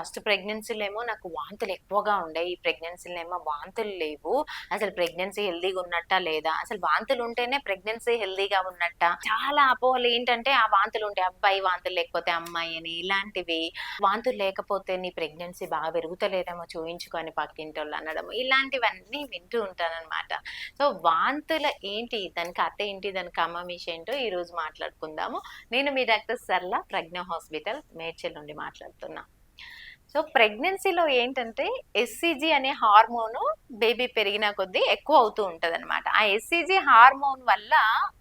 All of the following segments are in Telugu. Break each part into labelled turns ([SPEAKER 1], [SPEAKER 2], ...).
[SPEAKER 1] ఫస్ట్ ప్రెగ్నెన్సీలో ఏమో నాకు వాంతులు ఎక్కువగా ఉండే. ఈ ప్రెగ్నెన్సీలో ఏమో వాంతులు లేవు. అసలు ప్రెగ్నెన్సీ హెల్తీగా ఉన్నట్టా లేదా? అసలు వాంతులు ఉంటేనే ప్రెగ్నెన్సీ హెల్తీగా ఉన్నట్టా? చాలా అపోహలు ఏంటంటే ఆ వాంతులు ఉంటాయి. అబ్బాయి వాంతులు లేకపోతే అమ్మాయి అని ఇలాంటివి. వాంతులు లేకపోతే నీ ప్రెగ్నెన్సీ బాగా పెరుగుతలేదేమో చూయించుకో అని పక్కింటోళ్ళు అనడం. ఇలాంటివన్నీ వింటూ ఉంటాననమాట. సో వాంతుల ఏంటి? దాని కథ ఏంటి? దాని కమ్మమీష ఏంటో ఈరోజు మాట్లాడుకుందాము. నేను మీ డాక్టర్ సరళ ప్రజ్ఞ హాస్పిటల్ మేడ్చల్ నుండి మాట్లాడుతున్నా. సో ప్రెగ్నెన్సీలో ఏంటంటే ఎస్సిజి అనే హార్మోను బేబీ పెరిగిన కొద్దీ ఎక్కువ అవుతూ ఉంటదనమాట. ఆ ఎస్సిజి హార్మోన్ వల్ల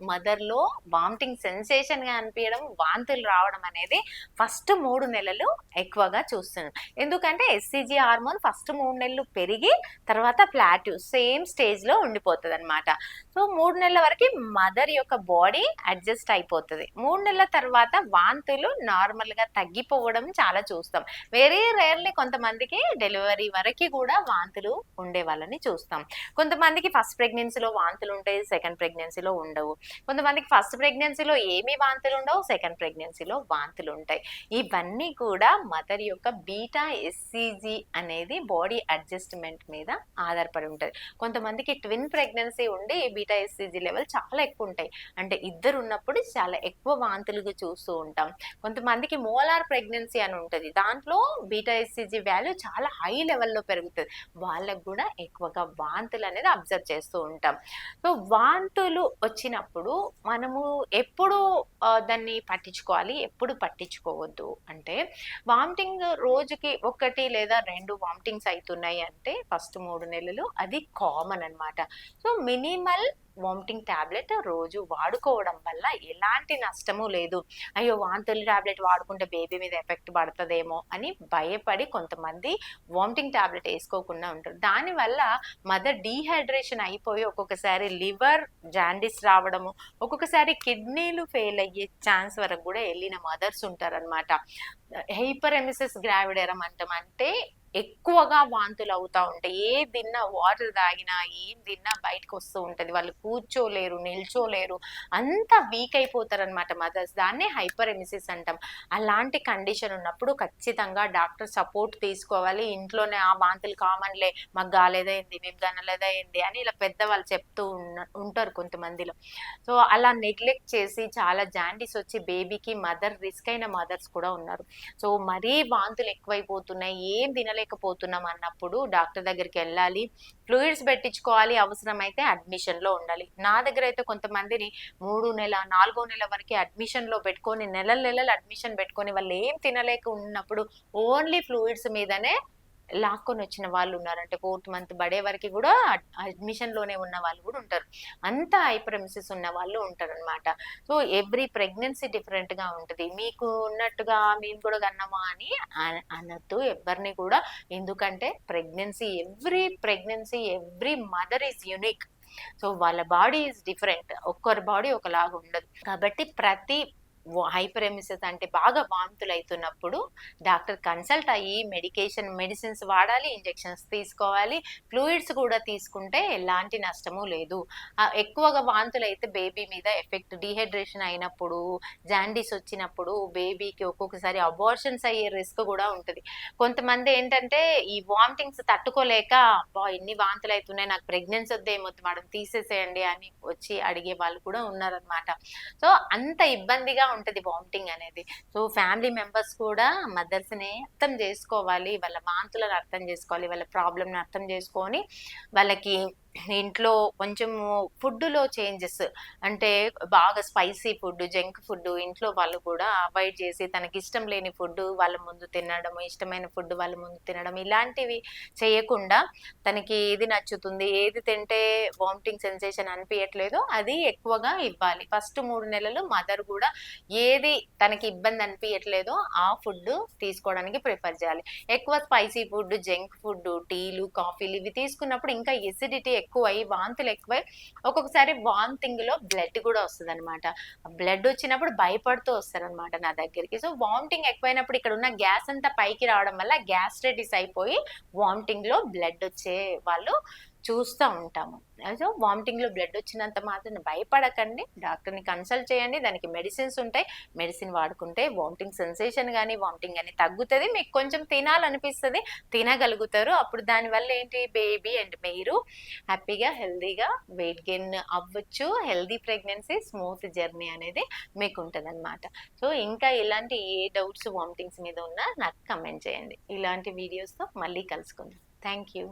[SPEAKER 1] మదర్‌లో వామిటింగ్ సెన్సేషన్‌గా అనిపియడం, వాంతులు రావడం అనేది ఫస్ట్ 3 నెలలు ఎక్కువగా చూస్తున్నాం. ఎందుకంటే ఎస్సిజి హార్మోన్ ఫస్ట్ 3 నెలలు పెరిగి తర్వాత ప్లాట్యూ సేమ్ స్టేజ్‌లో ఉండిపోతదనమాట. సో 3 నెలల వరకి మదర్ యొక్క బాడీ అడ్జస్ట్ అయిపోతది. 3 నెలల తర్వాత వాంతులు నార్మల్‌గా తగ్గిపోవడం చాలా చూస్తాం. వెరీ రేర్‌లీ కొంతమందికి డెలివరీ వరకి కూడా వాంతులు ఉండే వాళ్ళని చూస్తాం. కొంతమందికి ఫస్ట్ ప్రెగ్నెన్సీలో వాంతులుంటాయి. సెకండ్ ప్రెగ్నెన్సీలో ఉండవు. కొంతమందికి ఫస్ట్ ప్రెగ్నెన్సీలో ఏమీ వాంతులుండవు. సెకండ్ ప్రెగ్నెన్సీలో వాంతులుంటాయి. ఇవన్నీ కూడా మదర్ యొక్క బీటా ఎస్‌సిజి అనేది బాడీ అడ్జస్ట్‌మెంట్ మీద ఆధారపడి ఉంటది. కొంతమందికి ట్విన్ ప్రెగ్నెన్సీ ఉండి బీటా ఎస్‌సిజి లెవెల్ చాలా ఎక్కువుంటాయి. అంటే ఇద్దరు ఉన్నప్పుడు చాలా ఎక్కువ వాంతులుగా చూస్తూ ఉంటాం. కొంతమందికి మోలార్ ప్రెగ్నెన్సీ అని ఉంటది. దాంట్లో బీటా ఎస్‌సిజి వాల్యూ చాలా హై లెవెల్‌లో పెరుగుతది. వాళ్ళకి గూడా ఎక్కువగా వాంతులు అనేది అబ్జర్వ్ చేస్తూ ఉంటాం. సో వాంతులు వచ్చినప్పుడు మనము ఎప్పుడు దాన్ని పట్టించుకోవాలి, ఎప్పుడు పట్టించుకోవద్దు అంటే వామిటింగ్ రోజుకి 1 లేదా 2 వామిటింగ్స్ అయితున్నాయి అంటే ఫస్ట్ 3 నెలలు అది కామన్ అన్నమాట. సో మినిమల్ వామిటింగ్ టాబ్లెట్ రోజు వాడుకోవడం వల్ల ఎలాంటి నష్టము లేదు. అయ్యో వాంతుల టాబ్లెట్ వాడుకుంటే బేబీ మీద ఎఫెక్ట్ పడతదేమో అని భయపడి కొంతమంది వామిటింగ్ టాబ్లెట్ వేసుకోకుండా ఉంటారు. దానివల్ల మదర్ డీహైడ్రేషన్ అయిపోయి ఒక్కొక్కసారి లివర్ జాండిస్ రావడము, ఒక్కొక్కసారి కిడ్నీలు ఫెయిల్ అయ్యే ఛాన్స్ వరకు కూడా వెళ్ళిన మదర్స్ ఉంటారనమాట. హైపర్ ఎమిసిస్ గ్రావిడేరం అంటాం. అంటే ఎక్కువగా వాంతులు అవుతా ఉంటాయి. ఏది తిన్నా వాటర్ తాగినా ఏం తిన్నా బయటకు వస్తూ ఉంటది. వాళ్ళు కూర్చోలేరు, నిల్చోలేరు, అంత వీక్ అయిపోతారనమాట మదర్స్. దాన్నే హైపర్ ఎమిసిస్ అంటాం. అలాంటి కండిషన్ ఉన్నప్పుడు ఖచ్చితంగా డాక్టర్ సపోర్ట్ తీసుకోవాలి. ఇంట్లోనే ఆ వాంతులు కామన్లే, మాకు కాలేదా ఏంది, మీకు గనలేదా ఏంది అని ఇలా పెద్దవాళ్ళు చెప్తూ ఉంటారు కొంతమందిలో. సో అలా నెగ్లెక్ట్ చేసి చాలా జాండీస్ వచ్చి బేబీకి మదర్ రిస్క్ అయిన మదర్స్ కూడా ఉన్నారు. సో మరీ వాంతులు ఎక్కువైపోతున్నాయి, ఏం తినలేకపోతున్నాం అన్నప్పుడు డాక్టర్ దగ్గరికి వెళ్ళాలి. ఫ్లూయిడ్స్ పెట్టించుకోవాలి. అవసరమైతే అడ్మిషన్‌లో ఉండాలి. నా దగ్గర అయితే కొంతమందిని 3 నెల, 4 నెల వరకి అడ్మిషన్‌లో పెట్టుకొని నెలలు నెలలు అడ్మిషన్ పెట్టుకొని వాళ్ళు ఏం తినలేక ఉన్నప్పుడు ఓన్లీ ఫ్లూయిడ్స్ మీదనే లాక్కొనొచ్చిన వాళ్ళున్నారు. అంటే 4థ్ మంత్ పడే వరకి గూడా అడ్మిషన్‌లోనే ఉన్న వాళ్ళు గూడా ఉంటారు. అంత హైపరెమిసిస్ ఉన్న వాళ్ళు ఉంటారనమాట. సో, ఎవ్రీ ప్రెగ్నెన్సీ డిఫరెంట్‌గా ఉంటది. మీకు ఉన్నట్టుగా మేము కూడా కన్నామా అని అనొద్దు ఎవ్వరిని కూడా. ఎందుకంటే pregnancy, every mother is unique. So, వాళ్ళ బాడీ ఈస్ డిఫరెంట్. ఒక్కరి బాడీ ఒకలాగా ఉండదు. కాబట్టి ప్రతి హైపర్ ఎమిసిస్ అంటే బాగా వాంతులైతున్నప్పుడు డాక్టర్ కన్సల్ట్ అయ్యి మెడిసిన్స్ వాడాలి, ఇంజెక్షన్స్ తీసుకోవాలి. ఫ్లూయిడ్స్ కూడా తీసుకుంటే ఎలాంటి నష్టము లేదు. ఎక్కువగా వాంతులైతే బేబీ మీద ఎఫెక్ట్ డీహైడ్రేషన్ అయినప్పుడు, జాండీస్ వచ్చినప్పుడు బేబీకి ఒక్కొక్కసారి అబార్షన్స్ అయ్యే రిస్క్ కూడా ఉంటది. కొంతమంది ఏంటంటే ఈ వామిటింగ్స్ తట్టుకోలేక అబ్బా! ఎన్ని వాంతులైతున్నాయి, నాకు ప్రెగ్నెన్సీ వద్దేమొద్దు మేడం తీసేసేయండి అని వచ్చి అడిగే వాళ్ళు కూడా ఉన్నారనమాట. సో అంత ఇబ్బందిగా ఉంటది వామిటింగ్ అనేది. సో ఫ్యామిలీ మెంబర్స్ కూడా మదర్స్‌ని అర్థం చేసుకోవాలి. వాళ్ళ వాంతులను అర్థం చేసుకోవాలి. వాళ్ళ ప్రాబ్లమ్‌ని అర్థం చేసుకొని వాళ్ళకి ఇంట్లో కొంచెము ఫుడ్‌లో చేంజెస్ అంటే బాగా స్పైసీ ఫుడ్, జంక్ ఫుడ్ ఇంట్లో వాళ్ళు కూడా అవాయిడ్ చేసి తనకిష్టం లేని ఫుడ్ వాళ్ళ ముందు తినడం, ఇష్టమైన ఫుడ్ వాళ్ళ ముందు తినడం ఇలాంటివి చేయకుండా తనకి ఏది నచ్చుతుంది, ఏది తింటే వామిటింగ్ సెన్సేషన్ అనిపియట్లేదో అది ఎక్కువగా ఇవ్వాలి. ఫస్ట్ 3 నెలలు మదర్ కూడా ఏది తనకి ఇబ్బంది అనిపియట్లేదో ఆ ఫుడ్ తీసుకోవడానికి ప్రిఫర్ చేయాలి. ఎక్కువ స్పైసీ ఫుడ్, జంక్ ఫుడ్, టీలు, కాఫీలు ఇవి తీసుకున్నప్పుడు ఇంకా ఎసిడిటీ ఎక్కువై, వాంతులు ఎక్కువై ఒక్కొక్కసారి వామిటింగ్‌లో బ్లడ్ కూడా వస్తదనమాట. బ్లడ్ వచ్చినప్పుడు భయపడుతూ వస్తారనమాట నా దగ్గరికి. సో వామిటింగ్ ఎక్కువైనప్పుడు ఇక్కడ ఉన్న గ్యాస్ అంతా పైకి రావడం వల్ల గ్యాస్ట్రైటిస్ అయిపోయి వామిటింగ్‌లో బ్లడ్ వచ్చే వాళ్ళు చూస్తూ ఉంటాము. సో వామిటింగ్లో బ్లడ్ వచ్చినంత మాత్రం భయపడకండి, డాక్టర్ని కన్సల్ట్ చేయండి. దానికి మెడిసిన్స్ ఉంటాయి, మెడిసిన్ వాడుకుంటే వామిటింగ్ సెన్సేషన్ కానీ వామిటింగ్ కానీ తగ్గుతుంది. మీకు కొంచెం తినాలనిపిస్తుంది, తినగలుగుతారు. అప్పుడు దానివల్ల ఏంటి, బేబీ అండ్ మీరు హ్యాపీగా హెల్దీగా వెయిట్ గెయిన్ అవ్వచ్చు. హెల్దీ ప్రెగ్నెన్సీ, స్మూత్ జర్నీ అనేది మీకు ఉంటుంది అనమాట. సో ఇంకా ఇలాంటి ఏ డౌట్స్ వామిటింగ్స్ మీద ఉన్నా నాకు కమెంట్ చేయండి. ఇలాంటి వీడియోస్తో మళ్ళీ కలుసుకుందాం. Thank you.